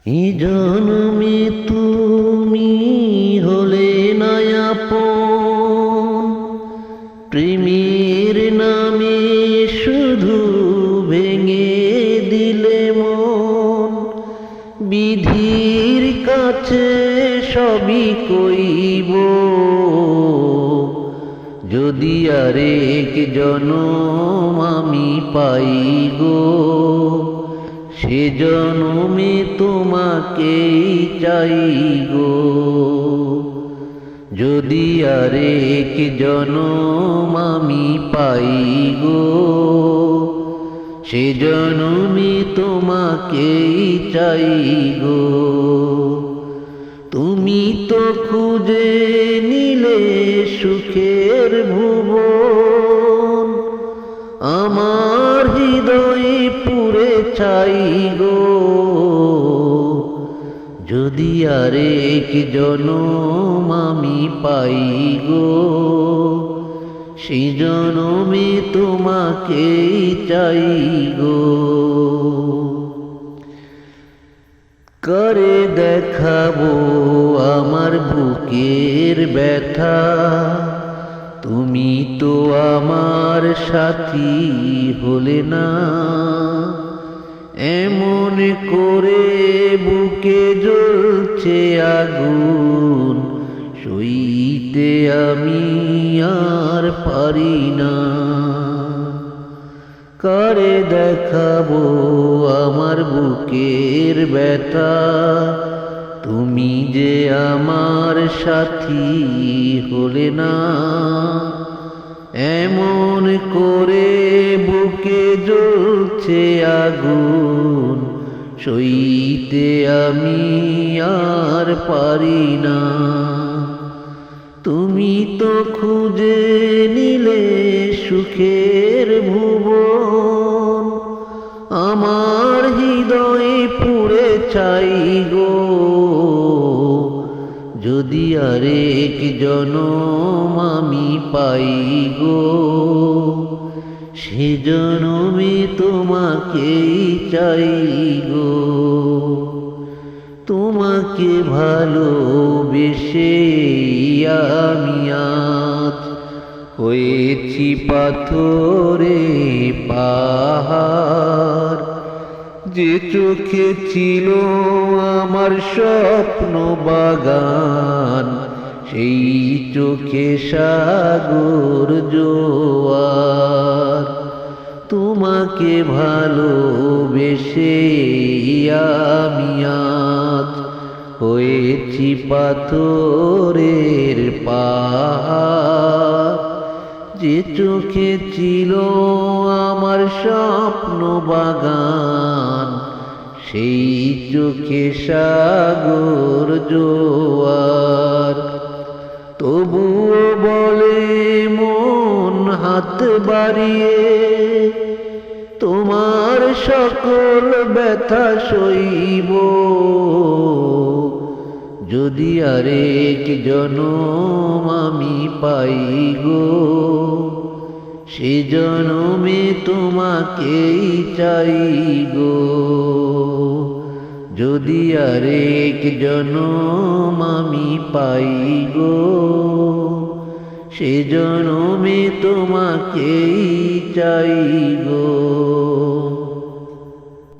এই জন্মে তুমি হলে না আপন, প্রেমের নামে শুধু ভেঙে দিলে মন। বিধির কাছে সবই কইব, যদি আরেক জনম আমি পাই গো, সে জনমে তোমাকেই চাই গো। যদি আরেক জনম আমি পাই গো, সে জনমে তোমাকেই চাই গো। তুমি তো খুঁজে নিলে সুখের ভুবন, আমার হৃদয়ে পুরে চাই গো। যদি আরেক জনম আমি পাই গো, সেই জনমে তোমাকেই চাই গো। করে দেখাবো আমার বুকের ব্যথা, তুমি তো আমার সাথী হলে না। এমন করে বুকে জ্বলছে আগুন, সইতে আমি আর পারি না। করে দেখাবো আমার বুকের ব্যথা, তুমি যে আমার সাথী হলে না। এমন করে বুকে জ্বলছে আগুন, সইতে আমি আর পারি না। তুমি তো খুঁজে নিলে সুখের ভুবন, আমার হৃদয়ে পুরে চাই গো। যদি আরেক জনম আমি পাই গো, সে জনমে তোমাকেই চাই গো। তোমাকে ভালোবেসে আমি আজ হয়েছি পাথরে পাহাড়। যে চোখে ছিল আমার স্বপ্ন বাগান, সেই চোখে সাগর জোয়ার। তোমাকে ভালোবেসে আমি আজ হয়েছি পাথরের পাহাড়। যে চোখে ছিল আমার স্বপ্ন বাগান, সেই চোখে সাগর জোয়ার। তবুও বলে মন হাত বাড়িয়ে, তোমার সকল ব্যথা সইব। যদি আরেক জনম আমি পাই গো, সে জনমে তোমাকেই চাই গো। যদি আরেক জনম আমি পাই গো, সে জনমে তোমাকেই চাই গো।